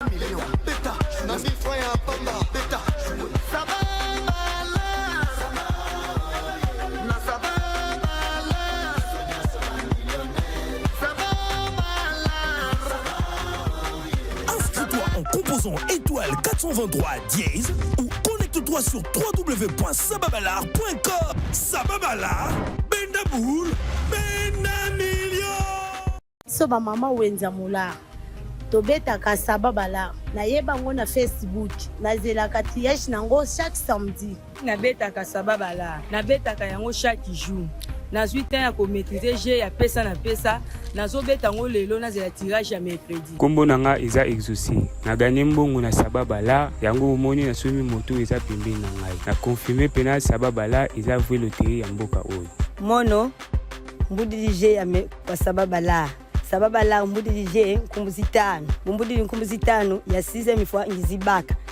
Inscris-toi en composant étoile 423 dièse ou connecte-toi sur www.sababalar.com. Sababalar, Bendaboul, Benamilio. Soba mama wenza mula. Tobetaka Sababalar. Nayeba ngo na Facebook. Nazelaka tièche nango chaque samedi. Nabetaka Sababalar. Nabetaka yango chaque jour. Nazwi temps ya komaîtriser jeu ya pesa na pesa. Nazobeta ngo lelo nazela tirage ya mercredi. Kombo nanga eza exaucé. Na gagné mbongo na Sababalar. Yango omoni na somi moto eza pembeni na ngai. Na confirmer pena Sababalar eza vue loterie ya mboka oyo. Mono mbudi jeu ya Sababalar. Sababalar mbudi DJ nkumbuzi tano. Mbudi nkumbuzi tano ya 6e fois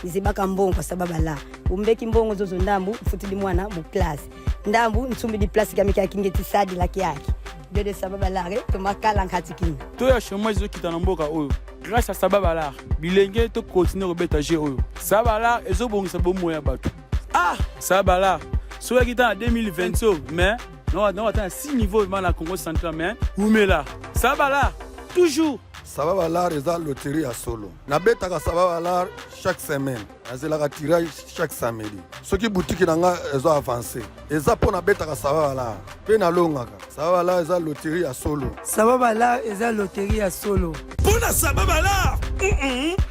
ngizibaka mbongo kwa Sababalar. Umbeki mbongo zozo ndambu mfutili mwana mu class. Ndambu nsumbi di place kamika kingeti sadi laki yake. Bede Sababalar to makala nkati kinga. To ya chômage zo kitana mboka oyo. Grâce à Sababalar, bilenge to continuer robeta jeu oyo. Sababalar ezobongisa bomo ya bato. Ah, Sababalar. So ya kitana 2020 mais non, attends, 6 niveaux dans la Congo central, mais où mais là Sababalar, toujours. Sababalar est la loterie à solo. Nabetaka Sababalar chaque semaine. Nazela tirage chaque samedi. Ce qui boutique nanga ont avancé. Et ça pour nabetaka Sababalar. Pe na longaka. Sababalar est la loterie à solo. Sababalar est la loterie à solo. Pour la Sababalar,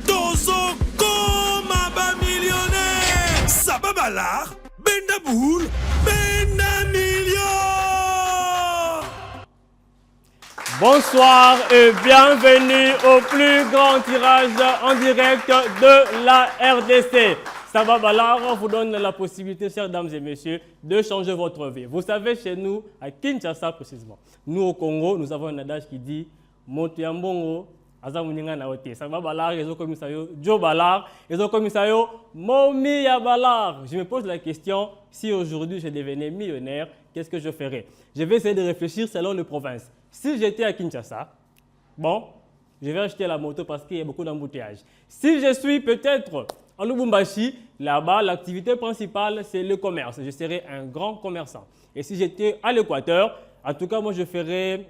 Dozo Koma ba millionnaire. Sababalar, Bendaboul, Benamilio. Bonsoir et bienvenue au plus grand tirage en direct de la RDC. Sababalar vous donne la possibilité, chères dames et messieurs, de changer votre vie. Vous savez, chez nous, à Kinshasa précisément, nous au Congo, nous avons un adage qui dit « Motiambongo, Azamuninga naote ». Sababalar, ils ont commis ça, Joe Balar, ils ont commis ça, Momi Yabalar. Je me pose la question, si aujourd'hui je devenais millionnaire, qu'est-ce que je ferais? Je vais essayer de réfléchir selon les provinces. Si j'étais à Kinshasa, bon, je vais acheter la moto parce qu'il y a beaucoup d'embouteillages. Si je suis peut-être en Lubumbashi, là-bas, l'activité principale, c'est le commerce. Je serai un grand commerçant. Et si j'étais à l'Équateur, en tout cas, moi, je vais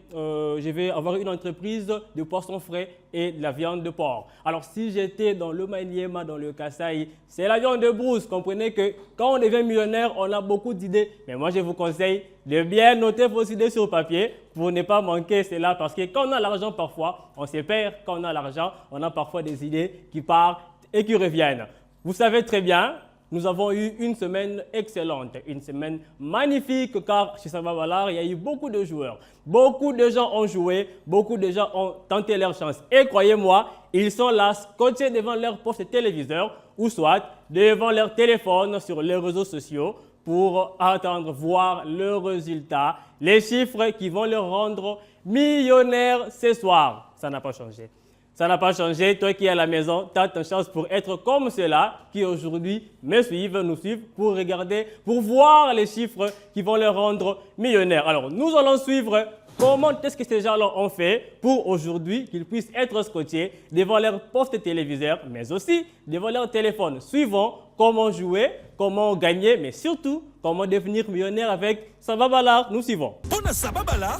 avoir une entreprise de poissons frais et de la viande de porc. Alors, si j'étais dans le Maniema, dans le Kasaï, c'est la viande de brousse. Comprenez que quand on devient millionnaire, on a beaucoup d'idées. Mais moi, je vous conseille de bien noter vos idées sur papier pour ne pas manquer cela. Parce que quand on a l'argent, parfois, on se perd. Quand on a l'argent, on a parfois des idées qui partent et qui reviennent. Vous savez très bien, nous avons eu une semaine excellente, une semaine magnifique car chez Sababalar, il y a eu beaucoup de joueurs. Beaucoup de gens ont joué, beaucoup de gens ont tenté leur chance. Et croyez-moi, ils sont là scotchés devant leur poste téléviseur ou soit devant leur téléphone sur les réseaux sociaux pour attendre voir le résultat, les chiffres qui vont leur rendre millionnaires ce soir. Ça n'a pas changé. Ça n'a pas changé. Toi qui es à la maison, tu as ta chance pour être comme ceux-là qui aujourd'hui me suivent, nous suivent pour regarder, pour voir les chiffres qui vont leur rendre millionnaires. Alors, nous allons suivre comment est-ce que ces gens-là ont fait pour aujourd'hui qu'ils puissent être scotchés devant leur poste téléviseur, mais aussi devant leur téléphone. Suivons comment jouer, comment gagner, mais surtout comment devenir millionnaire avec Sababalar. Nous suivons. Pour Sababalar,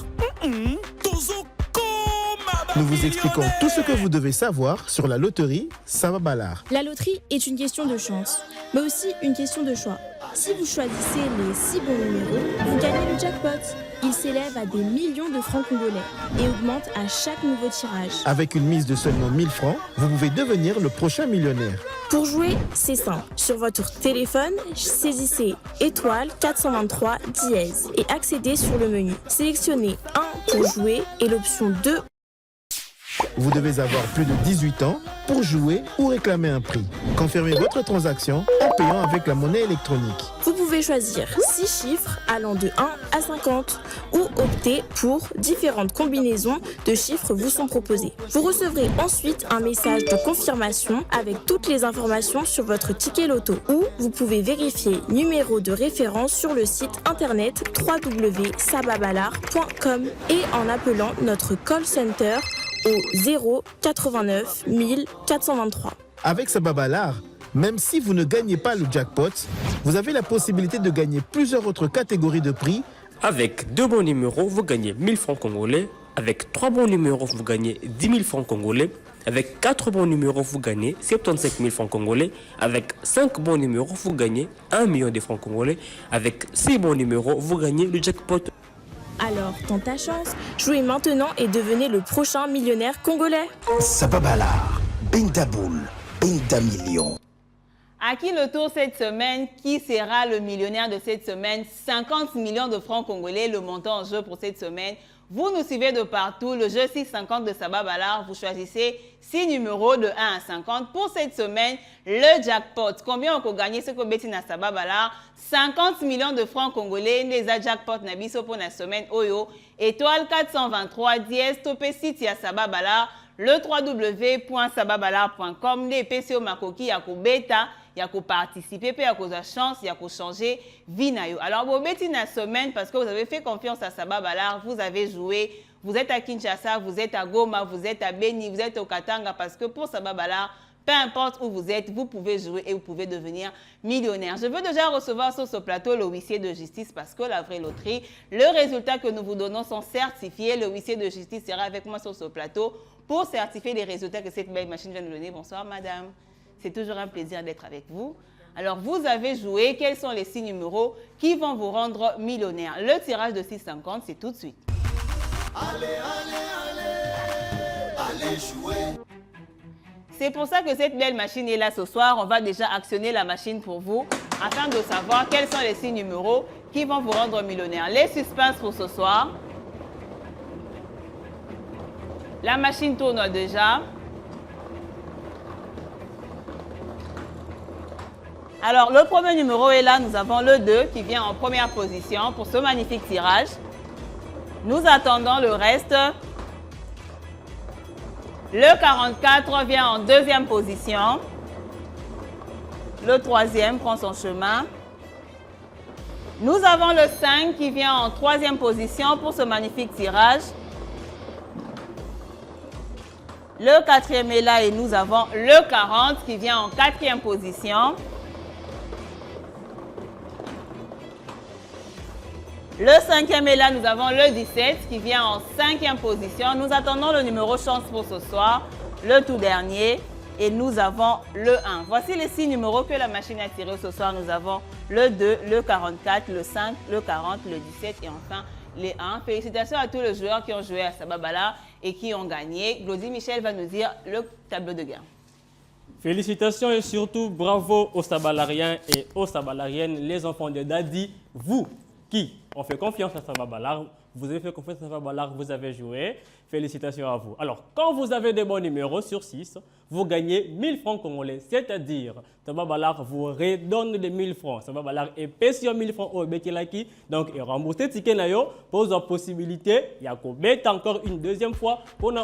nous vous expliquons tout ce que vous devez savoir sur la loterie Sababalar. La loterie est une question de chance, mais aussi une question de choix. Si vous choisissez les 6 bons numéros, vous gagnez le jackpot. Il s'élève à des millions de francs congolais et augmente à chaque nouveau tirage. Avec une mise de seulement 1000 francs, vous pouvez devenir le prochain millionnaire. Pour jouer, c'est simple. Sur votre téléphone, saisissez étoile 423 dièse et accédez sur le menu. Sélectionnez 1 pour jouer et l'option 2. Vous devez avoir plus de 18 ans pour jouer ou réclamer un prix. Confirmez votre transaction en payant avec la monnaie électronique. Vous pouvez choisir 6 chiffres allant de 1 à 50 ou opter pour différentes combinaisons de chiffres vous sont proposées. Vous recevrez ensuite un message de confirmation avec toutes les informations sur votre ticket loto ou vous pouvez vérifier numéro de référence sur le site internet www.sababalar.com et en appelant notre call center au 0 89 423. Avec Sababalar, même si vous ne gagnez pas le jackpot, vous avez la possibilité de gagner plusieurs autres catégories de prix. Avec 2 bons numéros, vous gagnez 1000 francs congolais. Avec 3 bons numéros, vous gagnez 10 000 francs congolais. Avec 4 bons numéros, vous gagnez 75 000 francs congolais. Avec 5 bons numéros, vous gagnez 1 million de francs congolais. Avec 6 bons numéros, vous gagnez le jackpot. Alors, tente ta chance, jouez maintenant et devenez le prochain millionnaire congolais. Sababalar, Bentaboul, Bentamillion. À qui le tour cette semaine? Qui sera le millionnaire de cette semaine? 50 millions de francs congolais, le montant en jeu pour cette semaine. Vous nous suivez de partout. Le jeu 650 de Sababalar, vous choisissez 6 numéros de 1 à 50. Pour cette semaine, le jackpot. Combien on peut gagner ce que Bettina Sababalar? 50 millions de francs congolais. Les jackpot nabiso pour la semaine Oyo. Étoile 423 dièse topé site ya Sababalar. Le www.sababalar.com. Les PCO Makoki Yako Beta. Yako participer, puis Yako a chance, Yako changer vie na yo. Alors, vous bêtez la semaine parce que vous avez fait confiance à Sababalar, vous avez joué, vous êtes à Kinshasa, vous êtes à Goma, vous êtes à Beni, vous êtes au Katanga parce que pour Sababalar, peu importe où vous êtes, vous pouvez jouer et vous pouvez devenir millionnaire. Je veux déjà recevoir sur ce plateau le huissier de justice parce que la vraie loterie, le résultat que nous vous donnons sont certifiés. Le huissier de justice sera avec moi sur ce plateau pour certifier les résultats que cette belle machine vient de donner. Bonsoir, madame. C'est toujours un plaisir d'être avec vous. Alors, vous avez joué. Quels sont les 6 numéros qui vont vous rendre millionnaire? Le tirage de 650, c'est tout de suite. Allez, jouer. C'est pour ça que cette belle machine est là ce soir. On va déjà actionner la machine pour vous afin de savoir quels sont les 6 numéros qui vont vous rendre millionnaire. Les suspens pour ce soir. La machine tourne déjà. Alors, le premier numéro est là. Nous avons le 2 qui vient en première position pour ce magnifique tirage. Nous attendons le reste. Le 44 vient en deuxième position. Le troisième prend son chemin. Nous avons le 5 qui vient en troisième position pour ce magnifique tirage. Le 4e est là et nous avons le 40 qui vient en 4e position. Le 5e est là, nous avons le 17 qui vient en 5e position. Nous attendons le numéro chance pour ce soir, le tout dernier. Et nous avons le 1. Voici les 6 numéros que la machine a tirés ce soir. Nous avons le 2, le 44, le 5, le 40, le 17 et enfin les 1. Félicitations à tous les joueurs qui ont joué à Sababalar et qui ont gagné. Glody Michel va nous dire le tableau de gain. Félicitations et surtout bravo aux Sabalariens et aux Sabalariennes, les enfants de Dadi, vous qui ont fait confiance à Sababalar, vous avez fait confiance à Sababalar, vous avez joué. Félicitations à vous. Alors, quand vous avez des bons numéros sur 6, vous gagnez 1000 francs congolais. C'est-à-dire, Sababalar vous redonne les 1000 francs. Sababalar est payé sur 1000 francs au Betilaki. Donc, il rembourse le ticket pour la possibilité. Il y a qu'au encore une deuxième fois pour nous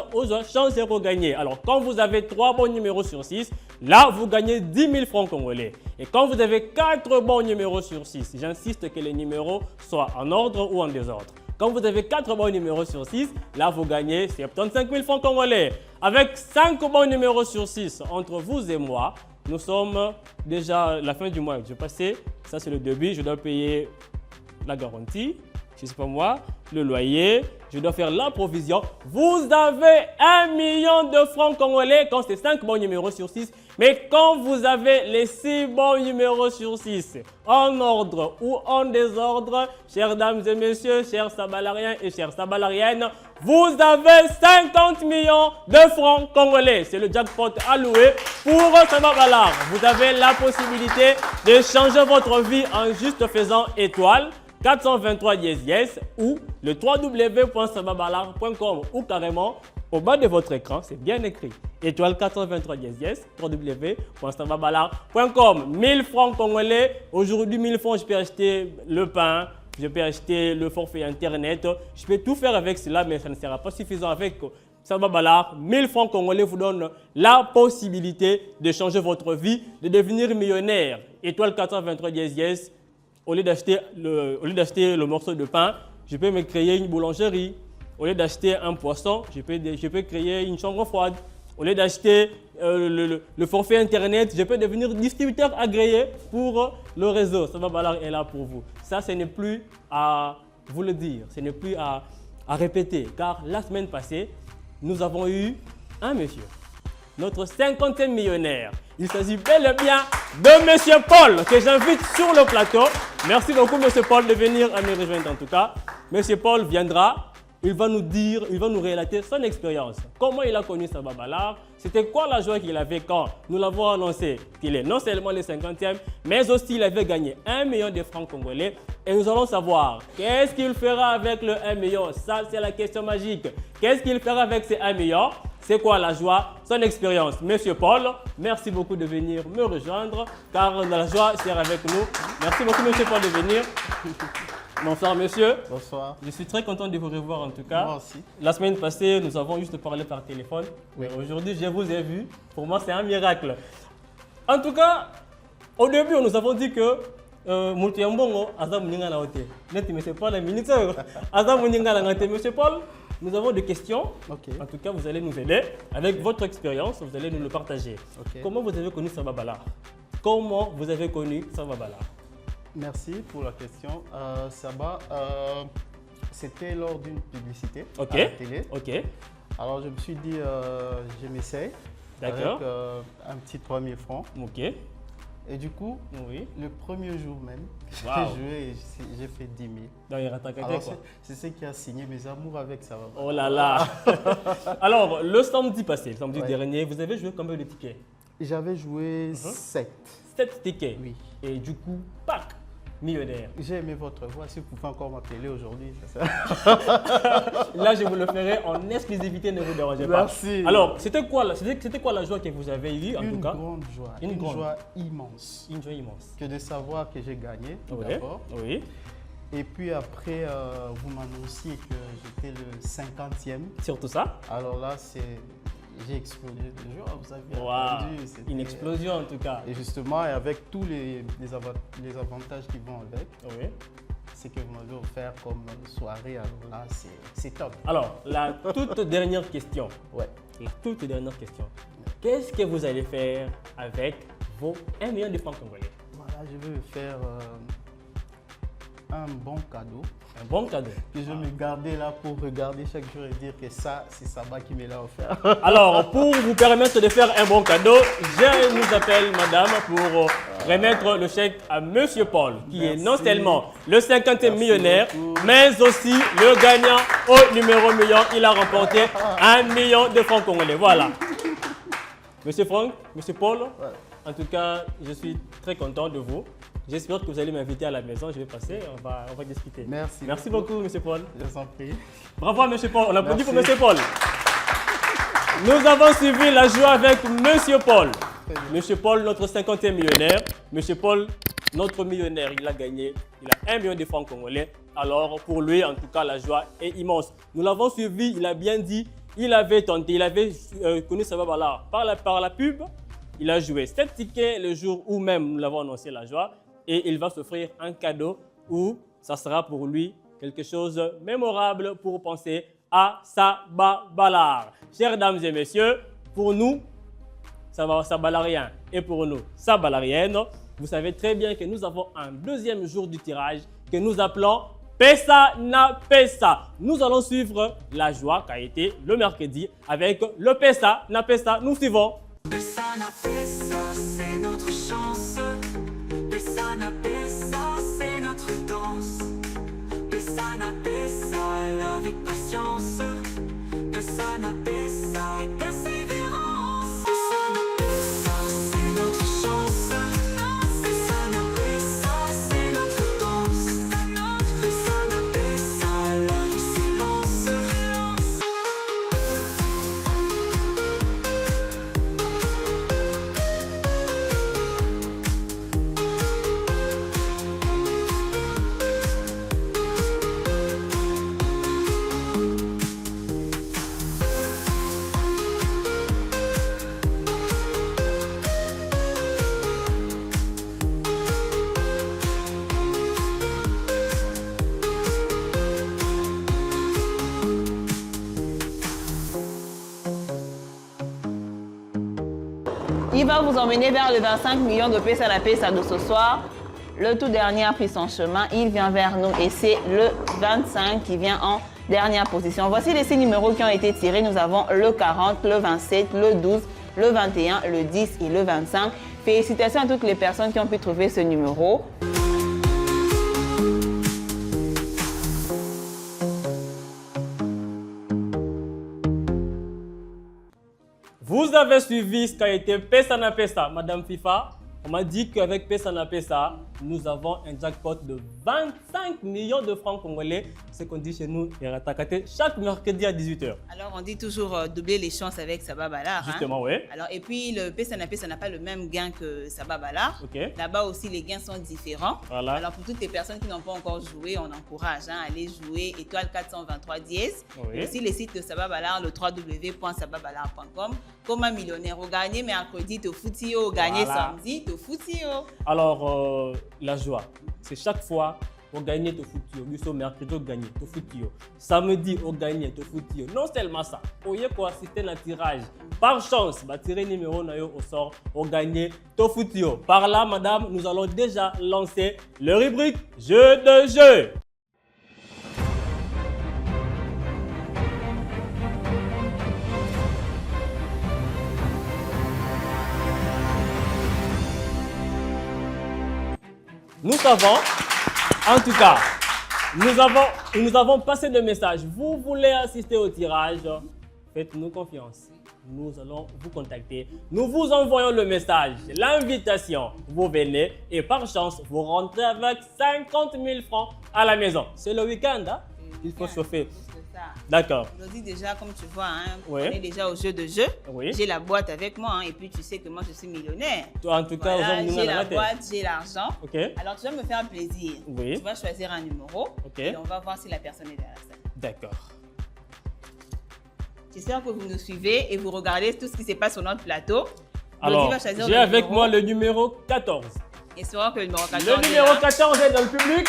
changer pour gagner. Alors, quand vous avez 3 bons numéros sur 6, là, vous gagnez 10 000 francs congolais. Et quand vous avez 4 bons numéros sur 6, j'insiste que les numéros soient en ordre ou en désordre. Quand vous avez 4 bons numéros sur 6, là vous gagnez 75 000 francs congolais. Avec 5 bons numéros sur 6, entre vous et moi, nous sommes déjà à la fin du mois. Je passais, ça c'est le début, je dois payer la garantie, je ne sais pas moi, le loyer, je dois faire la provision. Vous avez 1 million de francs congolais quand c'est 5 bons numéros sur 6. Mais quand vous avez les 6 bons numéros sur 6, en ordre ou en désordre, chères dames et messieurs, chers Sabalariens et chères Sabalariennes, vous avez 50 millions de francs congolais. C'est le jackpot alloué pour Sababalar. Vous avez la possibilité de changer votre vie en juste faisant étoile 423 dièse ou le www.sababalar.com ou carrément au bas de votre écran, c'est bien écrit. Étoile 423 dièse, www.sababalar.com. 1000 francs congolais. Aujourd'hui, 1000 francs, je peux acheter le pain, je peux acheter le forfait internet. Je peux tout faire avec cela, mais ça ne sera pas suffisant avec Sababalar. 1000 francs congolais vous donnent la possibilité de changer votre vie, de devenir millionnaire. Étoile 423 dièse. Au lieu d'acheter le morceau de pain, je peux me créer une boulangerie. au lieu d'acheter un poisson, je peux créer une chambre froide. Au lieu d'acheter le forfait Internet, je peux devenir distributeur agréé pour le réseau. Sababalar est là pour vous. Ça, ce n'est plus à vous le dire, ce n'est plus à répéter. Car la semaine passée, nous avons eu un monsieur, notre 50e millionnaire. Il s'agit bel et bien de monsieur Paul, que j'invite sur le plateau. Merci beaucoup, monsieur Paul, de venir à me rejoindre en tout cas. Monsieur Paul viendra. Il va nous dire, il va nous relater son expérience. Comment il a connu Sababalar, c'était quoi la joie qu'il avait quand nous l'avons annoncé qu'il est non seulement le 50e, mais aussi il avait gagné 1 million de francs congolais. Et nous allons savoir qu'est-ce qu'il fera avec le 1 million. Ça, c'est la question magique. Qu'est-ce qu'il fera avec ces 1 million? C'est quoi la joie, son expérience? Monsieur Paul, merci beaucoup de venir me rejoindre, car la joie sera avec nous. Merci beaucoup, monsieur Paul, de venir. Bonsoir monsieur. Bonsoir. Je suis très content de vous revoir en tout cas. Moi aussi. La semaine passée, nous avons juste parlé par téléphone. Oui. Aujourd'hui, je vous ai vu. Pour moi, c'est un miracle. En tout cas, au début, nous avons dit que Monsieur Paul, nous avons des questions. Okay. En tout cas, vous allez nous aider. Avec votre expérience, vous allez nous le partager. Okay. Comment vous avez connu Sababalar? Comment vous avez connu Sababalar? Merci pour la question. Saba, c'était lors d'une publicité à la télé. Ok. Alors je me suis dit, je m'essaye avec un petit 3000 francs. Ok. Et du coup, oui. Le premier jour même, Wow. j'ai joué et j'ai fait 10 000. Alors, c'est ce qui a signé mes amours avec Saba. Oh là là. Alors, le samedi passé, le samedi dernier, vous avez joué combien de tickets? J'avais joué 7. 7 tickets? Oui. Et du coup, pack millionnaire. J'ai aimé votre voix, si vous pouvez encore m'appeler aujourd'hui. Là, je vous le ferai en exclusivité, ne vous dérangez pas. Merci. Alors, c'était quoi la joie que vous avez eue en tout cas? Une grande joie, une joie immense. Une joie immense. Que de savoir que j'ai gagné, tout d'abord. Oui. Et puis après, vous m'annonciez que j'étais le 50e. Surtout ça? Alors là, j'ai explosé de joie, vous avez entendu. Une explosion en tout cas. Et justement, avec tous les avantages qui vont avec, c'est que vous m'avez offert comme soirée, alors là, c'est top. Alors, la toute dernière question. La toute dernière question. Qu'est-ce que vous allez faire avec vos 1 million de francs congolais? Voilà, je vais faire un bon cadeau. Un bon cadeau. Que je vais me garder là pour regarder chaque jour et dire que ça, c'est Saba qui me l'a offert. Alors, pour vous permettre de faire un bon cadeau, je vous appelle madame pour remettre le chèque à monsieur Paul, qui est non seulement le 50e millionnaire, mais aussi le gagnant au numéro million. Il a remporté 1 million de francs congolais. Voilà. Monsieur Franck, monsieur Paul, en tout cas, je suis très content de vous. J'espère que vous allez m'inviter à la maison. Je vais passer, on va discuter. Merci. Merci beaucoup, monsieur Paul. Je vous en prie. Bravo à monsieur Paul. On applaudit pour monsieur Paul. Nous avons suivi la joie avec monsieur Paul. Monsieur Paul, notre 50e millionnaire. Monsieur Paul, notre millionnaire, il a gagné. Il a 1 million de francs congolais. Alors, pour lui, en tout cas, la joie est immense. Nous l'avons suivi, il a bien dit. Il avait tenté, il avait connu Sababalar par la pub. Il a joué 7 tickets le jour où même nous l'avons annoncé la joie. Et il va s'offrir un cadeau où ça sera pour lui quelque chose de mémorable pour penser à Sababalar. Chères dames et messieurs, pour nous, Sabalarien et pour nous, Sabalariennes, vous savez très bien que nous avons un deuxième jour du tirage que nous appelons Pesa na Pesa. Nous allons suivre la joie qui a été le mercredi avec le Pesa na Pesa. Nous suivons. Pesa na Pesa, c'est notre chance. Pesa na Pesa, c'est notre danse. Pesa na Pesa, avec patience. Pesa na Pesa, et persévérance. Pesa na Pesa, c'est notre chance. Pesa na Pesa, c'est notre danse. Pesa na Pesa, avec silence. qui va vous emmener vers le 25 millions de Pesa na Pesa de ce soir. Le tout dernier a pris son chemin, il vient vers nous et c'est le 25 qui vient en dernière position. Voici les 6 numéros qui ont été tirés. Nous avons le 40, le 27, le 12, le 21, le 10 et le 25. Félicitations à toutes les personnes qui ont pu trouver ce numéro. Vous avez suivi ce qu'a été Pesa na Pesa, Madame FIFA. On m'a dit qu'avec Pesa na Pesa, nous avons un jackpot de 25 millions de francs congolais. Ce qu'on dit chez nous, Eratakate, chaque mercredi à 18h. Alors, on dit toujours doubler les chances avec Saba Balar. Justement, oui. Alors, et puis, le Pesa na Pesa n'a pas le même gain que Saba Balar. Okay. Là-bas aussi, les gains sont différents. Voilà. Alors, pour toutes les personnes qui n'ont pas encore joué, on encourage à aller jouer étoile 423 dièse. Oui. Et aussi, les sites de Saba Balar, le www.sababalar.com. Comme un millionnaire, au gagné mercredi, te fouti au gagné samedi, te fouti au. Alors, la joie, c'est chaque fois on gagne au footio. Nous mercredi, on gagne au footio. Samedi, on gagne au footio. Non seulement ça, on y a pour assister à un tirage. Par chance, va tirer numéro au sort, on gagne au footio. Par là, madame, nous allons déjà lancer le rubrique Jeu de jeu. Nous savons, en tout cas, nous avons passé le message. Vous voulez assister au tirage, faites-nous confiance. Nous allons vous contacter. Nous vous envoyons le message, l'invitation. Vous venez et par chance, vous rentrez avec 50 000 francs à la maison. C'est le week-end, hein? Il faut chauffer. D'accord. Aujourd'hui déjà, comme tu vois, hein, Oui. on est déjà au jeu de jeu. Oui. J'ai la boîte avec moi hein, et puis tu sais que moi je suis millionnaire. Toi, en tout cas, Voilà, aujourd'hui, j'ai la boîte, j'ai l'argent. Ok. Alors tu vas me faire plaisir. Oui. Tu vas choisir un numéro et on va voir si la personne est dans la salle. D'accord. J'espère que vous nous suivez et vous regardez tout ce qui se passe sur notre plateau. Alors, va choisir j'ai le avec numéro. moi le numéro 14. Espérons que le numéro 14 Le numéro 14 est dans le public.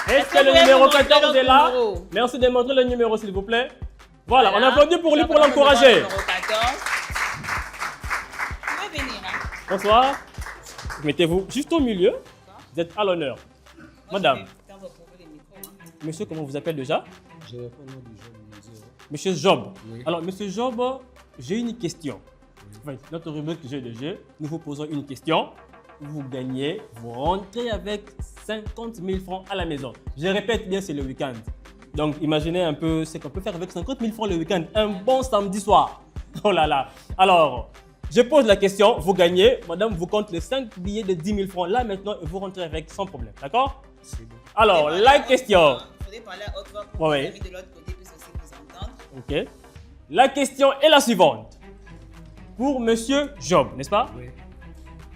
Est-ce que le numéro 14 est là? Merci de montrer le numéro, s'il vous plaît. Voilà, on applaudit pour lui pour l'encourager. Numéro 14. Tu peux venir. Hein? Bonsoir. Mettez-vous juste au milieu. Vous êtes à l'honneur. Madame. Monsieur, comment vous appelez déjà? Je réponds au nom du Job. Monsieur Job. Oui. Alors, monsieur Job, j'ai une question. Enfin, notre rubrique jeu de jeu, nous vous posons une question. Vous gagnez, vous rentrez avec 50 000 francs à la maison. Je répète bien, c'est le week-end. Donc, imaginez un peu ce qu'on peut faire avec 50 000 francs le week-end. Un bon samedi soir. Oh là là. Alors, je pose la question, vous gagnez. Madame, vous compte les 5 billets de 10 000 francs là maintenant et vous rentrez avec sans problème. D'accord? C'est bon. Alors, la question. Il faudrait parler à haute voix pour que les amis de l'autre côté puissent aussi vous entendre. Ok. La question est la suivante. Pour monsieur Job, n'est-ce pas? Oui.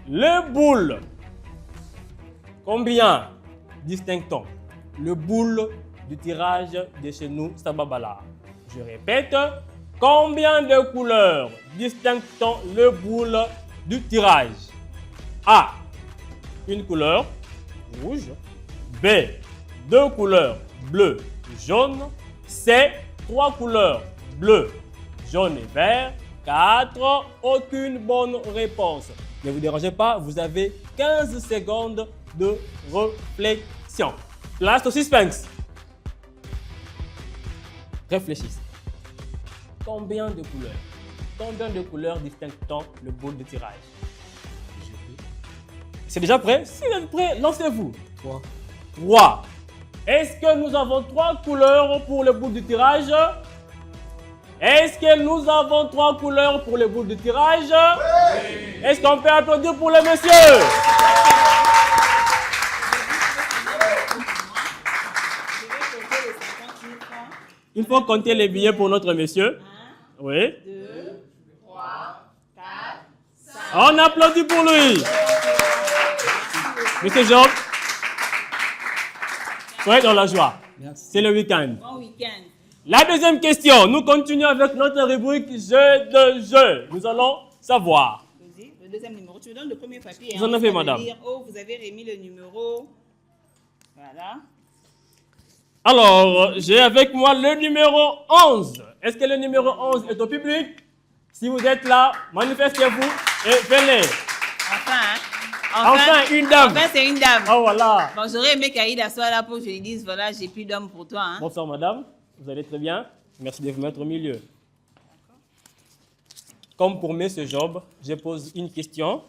Le boule, combien distingue-t-on le boule du tirage de chez nous, Saba Balar? Je répète, combien de couleurs distingue-t-on le boule du tirage? A. Une couleur rouge. B. Deux couleurs bleu, jaune. C. Trois couleurs bleu, jaune et vert. 4. Aucune bonne réponse. Ne vous dérangez pas, vous avez 15 secondes de réflexion. Place au suspense. Réfléchissez. Combien de couleurs distingue-t-on le boule de tirage? C'est déjà prêt? Si vous êtes prêt, lancez-vous. 3. 3. Est-ce que nous avons 3 couleurs pour le boule de tirage? Est-ce que nous avons 3 couleurs pour le boule de tirage? Oui. Est-ce qu'on peut applaudir pour le monsieur? Il faut compter les billets pour notre monsieur. 1, oui. 2, 3, 4, 5. On applaudit pour lui. Monsieur Job, soyez dans la joie. C'est le week-end. Bon week-end. La deuxième question, nous continuons avec notre rubrique jeu de jeu. Nous allons savoir. Le deuxième numéro, tu me donnes le premier papier. Vous en avez, madame. Oh, vous avez remis le numéro. Voilà. Alors, j'ai avec moi le numéro 11. Est-ce que le numéro 11 est au public? Si vous êtes là, manifestez-vous et venez. Enfin, une dame. Enfin, c'est une dame. Oh, voilà. Bon, j'aurais aimé qu'Aïda soit là pour que je lui dise, voilà, j'ai plus d'homme pour toi. Hein. Bonsoir, madame. Vous allez très bien. Merci de vous mettre au milieu. Comme pour ce job, je pose une question.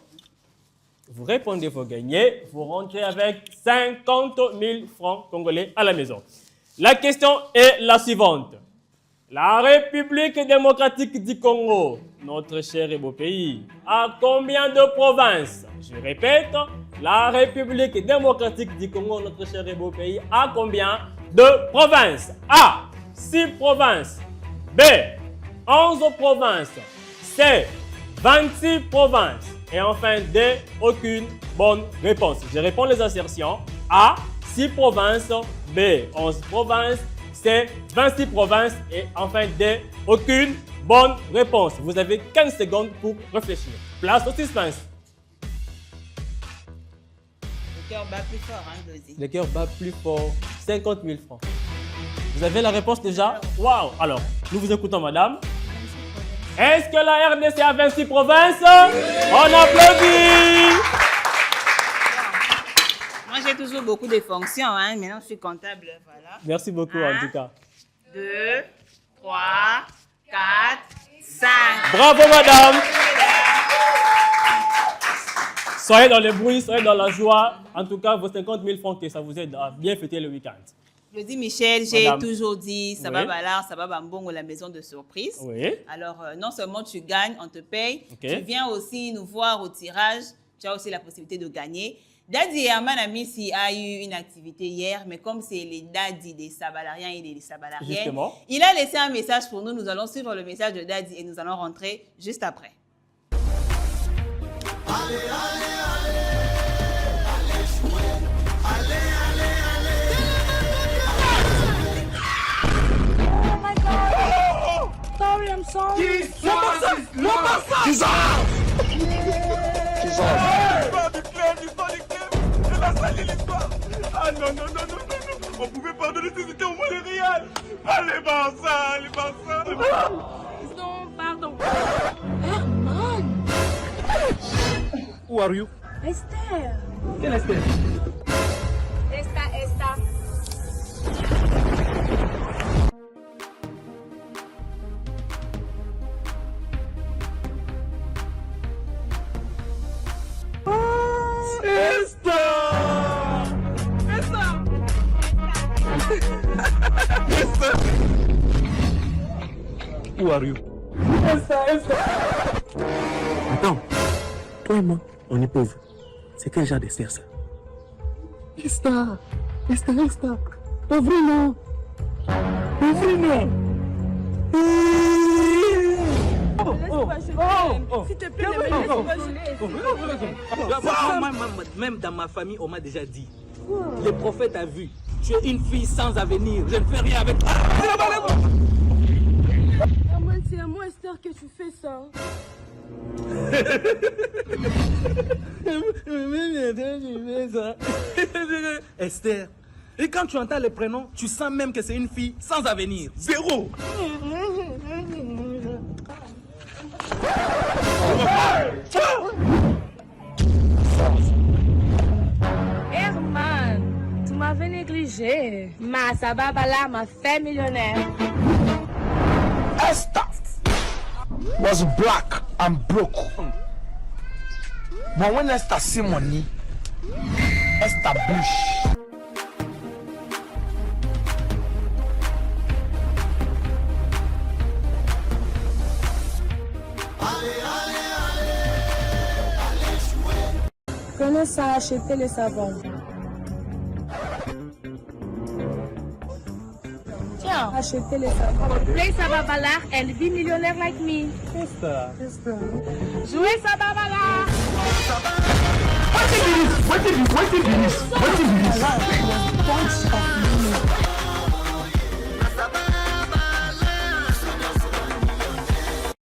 Vous répondez, vous gagnez. Vous rentrez avec 50 000 francs congolais à la maison. La question est la suivante. La République démocratique du Congo, notre cher et beau pays, a combien de provinces? Je répète, la République démocratique du Congo, notre cher et beau pays, a combien de provinces? A. 6 provinces. B. 11 provinces. C. 26 provinces. Et enfin D. Aucune bonne réponse. Je réponds les assertions. A. 6 provinces. B. 11 provinces. C. 26 provinces. Et enfin D. Aucune bonne réponse. Vous avez 15 secondes pour réfléchir. Place au suspense. Le cœur bat plus fort, hein, Dozy. Le cœur bat plus fort. 50 000 francs. Vous avez la réponse déjà? Waouh! Alors, nous vous écoutons, madame. Est-ce que la RDC a 26 provinces? On applaudit! Moi, j'ai toujours beaucoup de fonctions. Hein. Maintenant, je suis comptable. Voilà. Merci beaucoup, en tout cas. 2, 3, 4, 5. Bravo, madame! Soyez dans le bruit, soyez dans la joie. En tout cas, vos 50 000 francs, que ça vous aide à bien fêter le week-end. Je dis Michel, j'ai Madame. toujours dit, ça va Oui. Balar, ça va Bambongo, la maison de surprise. Oui. Alors, non seulement tu gagnes, on te paye, Ok. tu viens aussi nous voir au tirage, tu as aussi la possibilité de gagner. Daddy Herman Amissi a eu une activité hier, mais comme c'est les Daddy des Sabalariens et des Sabalariennes, Justement. il a laissé un message pour nous. Nous allons suivre le message de Daddy et nous allons rentrer juste après. Sorry, I'm sorry. Ah non, non, non, non, non, non. On pouvait pardonner si c'était au moins le Real. Allez, Barça, allez, Barça. Non, pardon. Herman. Who are you? Esther. Quelle Esther? Esta. Who are you? Attends, toi et moi, on est pauvres. C'est quel genre d'Esther ça? Esther. Pas vrai non. S'il te plaît, Même dans ma famille, on m'a déjà dit. Le prophète a vu. Tu es une fille sans avenir. Je ne fais rien avec toi. Herman, c'est à moi, Esther, que tu fais ça. Esther. Et quand tu entends les prénoms, tu sens même que c'est une fille sans avenir. Zéro. Herman, tu m'avais négligé. Ma Sababala m'a fait millionnaire. Esther was black and broke. But when Esther see money, Esther blush. Comment ça acheter le savon? Tiens, acheter le savon. Play Sababalar and be millionaire like me. Esther. Jouez Sababalar.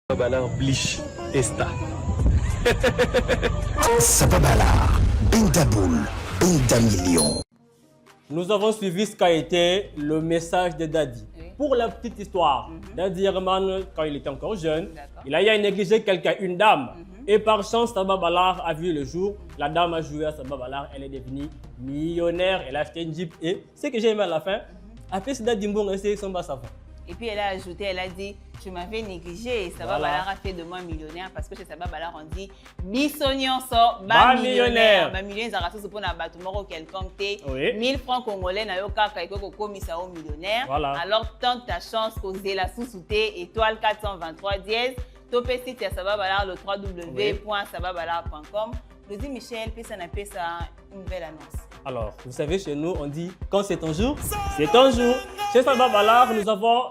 Sababalar Blish Esther. Sababalar, Bendaboul, Bendamillion. Nous avons suivi ce qu'a été le message de Daddy. Oui. pour la petite histoire, Dandirman, quand il était encore jeune, il a eu à négliger quelqu'un, une dame. Et par chance, Sabah Balar a vu le jour. La dame a joué à Sabah Balar, elle est devenue millionnaire, elle a acheté une Jeep. Et ce que j'ai aimé à la fin, après Sida Dimbong, c'est son bas savon. Et puis elle a ajouté, elle a dit, je m'avais négligé et Sabah Balar a fait de moi millionnaire parce que chez Sabah Balar on dit Bissonion sort, bas millionnaire. Bas millionnaire, ça rassure pour un bâtiment quelconque, 1000 francs congolais, na yoka kaiko komisa au millionnaire. Alors tente ta chance causer la sous-souté, étoile 423 dièse, topé site à Sabah Balar, le www.sabahbalar.com. Le dit Michel, puis ça n'a pas une nouvelle annonce. Alors, vous savez, chez nous, on dit quand c'est un jour, c'est un jour. Chez Sabah Balar, nous avons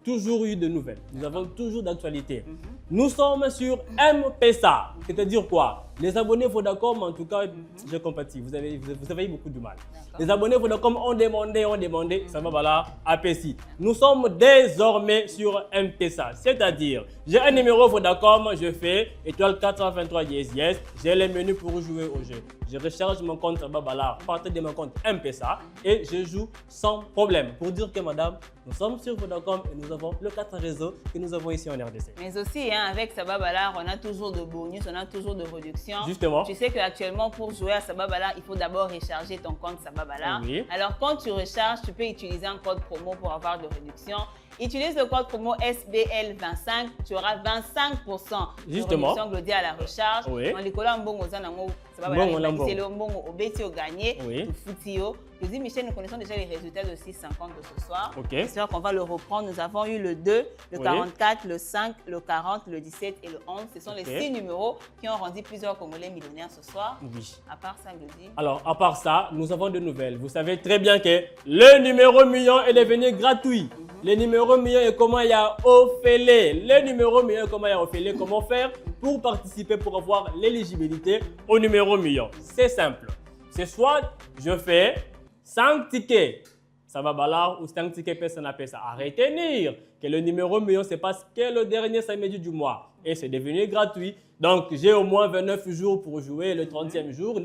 toujours eu de nouvelles. Nous avons toujours d'actualité. Nous sommes sur M-Pesa. C'est-à-dire quoi? Les abonnés Vodacom, en tout cas, je compatis. Vous avez eu beaucoup de mal. Les abonnés Vodacom ont demandé, Sabah Balar APC. Nous sommes désormais sur M-Pesa. C'est-à-dire, j'ai un numéro Vodacom, je fais étoile 423 yes, j'ai les menus pour jouer au jeu. Je recharge mon compte Sabah Balar, partir de mon compte M-Pesa et je joue sans problème. Pour dire que madame, nous sommes sur Vodacom et nous avons le 4 réseau que nous avons ici en RDC. Mais aussi, avec Sabah Balar, on a toujours de bonus, on a toujours de réductions. Justement. Tu sais qu'actuellement, pour jouer à Sabah Balar, il faut d'abord recharger ton compte Sabah Balar. Oui. Alors, quand tu recharges, tu peux utiliser un code promo pour avoir de réduction. Utilise le code promo SBL25, tu auras 25% de réduction globale à la recharge. Oui. En l'école, Mbongo Zanango, Sabah Balar, c'est le Mbongo Obeti au gagné, tout foutio. Je dis Michel, nous connaissons déjà les résultats de 650 de ce soir. J'espère qu'on va le reprendre. Nous avons eu le 2, le 44, le 5, le 40, le 17 et le 11. Ce sont les 6 numéros qui ont rendu plusieurs Congolais millionnaires ce soir. Oui. À part ça, Glody. Alors, à part ça, nous avons de nouvelles. Vous savez très bien que le numéro million est devenu gratuit. Le numéro million et comment il y a Ophélie. Le numéro million et comment il y a Ophélie. Comment faire pour participer, pour avoir l'éligibilité au numéro million? C'est simple. C'est soit je fais 5 tickets, Sabah Balar ou 5 tickets personne n'a ça. À retenir que le numéro million se passe que le dernier samedi du mois et c'est devenu gratuit. Donc j'ai au moins 29 jours pour jouer le 30e jour.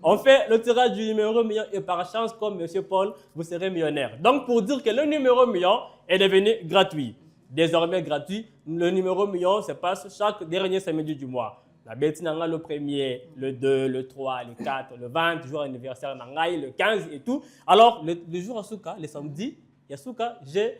On fait le tirage du numéro million et par chance, comme M. Paul, vous serez millionnaire. Donc pour dire que le numéro million est devenu gratuit. Désormais gratuit, le numéro million se passe chaque dernier samedi du mois. La bête n'a le 1er, le 2, le 3, le 4, le 20, jour anniversaire Nangaï, le 15 et tout. Alors, le jour à Souka, le samedi, Yasuka, j'ai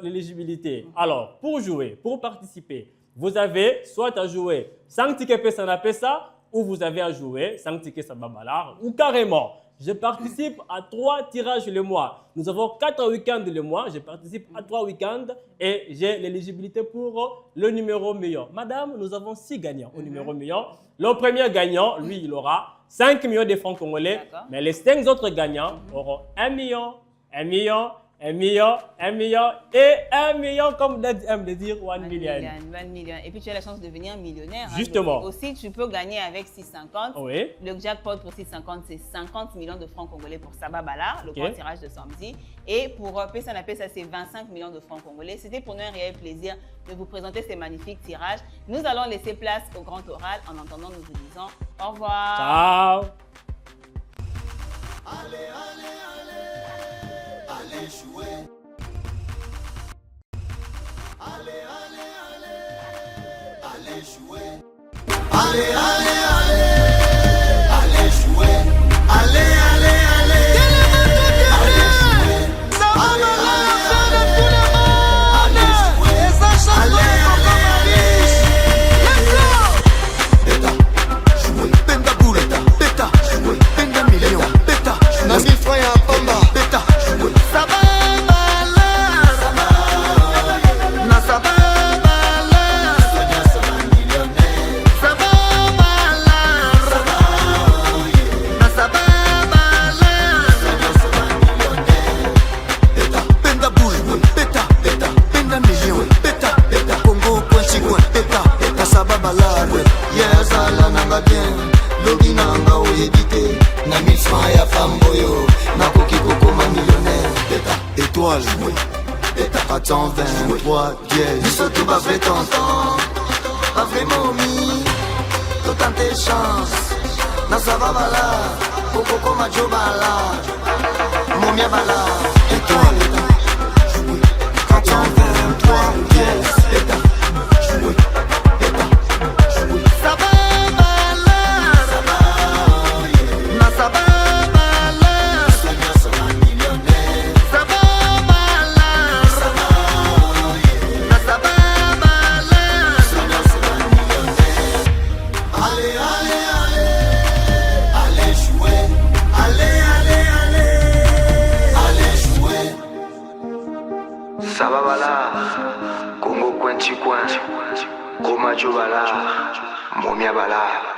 l'éligibilité. Alors, pour jouer, pour participer, vous avez soit à jouer 5 tickets Pesa Pesa ou vous avez à jouer 5 tickets Sabah Balar ou carrément. Je participe à 3 tirages le mois. Nous avons 4 week-ends le mois. Je participe à 3 week-ends et j'ai l'éligibilité pour le numéro million. Madame, nous avons 6 gagnants au numéro million. Le premier gagnant, lui, il aura 5 millions de francs congolais. Mais les 5 autres gagnants auront 1 million, 1 million, 1 million, 1 million et 1 million, comme Dad aime le dire, 1 million. 1 million. Et puis tu as la chance de devenir millionnaire. Justement. Aussi, tu peux gagner avec 650. Oui. Le jackpot pour 650, c'est 50 millions de francs congolais pour Sabah Balar, le grand tirage de samedi. Et pour Pesa Pesa, c'est 25 millions de francs congolais. C'était pour nous un réel plaisir de vous présenter ces magnifiques tirages. Nous allons laisser place au grand oral. En attendant, nous vous disons au revoir. Ciao. Allez, allez, allez, allez jouer. Allez, allez, allez, allez jouer. Allez, allez, allez, allez jouer. Allez, allez, allez, allez jouer. Allez, allez, allez, allez jouer. Allez, allez, let's go. Beta, jouer. Benda bouleta, beta, jouer. Benda million, beta, na 1000 francs à Pamba, beta, jouer. Sabah Balar, na Sabah Balar, Sabah Balar, na Sabah Balar. Beta, benda boule, beta, beta, benda million, beta, beta, Congo, Kwanchikwan, beta, beta, Sabah Balar. Yes, ala nanga bien, logi nanga oedite, na 1000 francs ya famboyo, na koki kokoma millionnaire. Beta, étoile, beta, 423, dièse. Biso tout ba fait tonton, ba vraiment mis, tout en tes chances, na Sabah Balar, kokoma jobala. Momia Bala. Étoile, jouer. 423 pièces. Bêta, jouer. Bêta, jouer. Ça va Bala. Ça va, yeah. Na ça va Bala. Sonia sera millionnaire. Ça va Bala. Ça va, yeah. Na ça va Bala. Sonia sera millionnaire. Allez, allez, allez. Allez jouer. Allez, allez, allez. Allez jouer. Sababala, Congo Kwenchi Kwen, Goma Jobala, Momia Bala.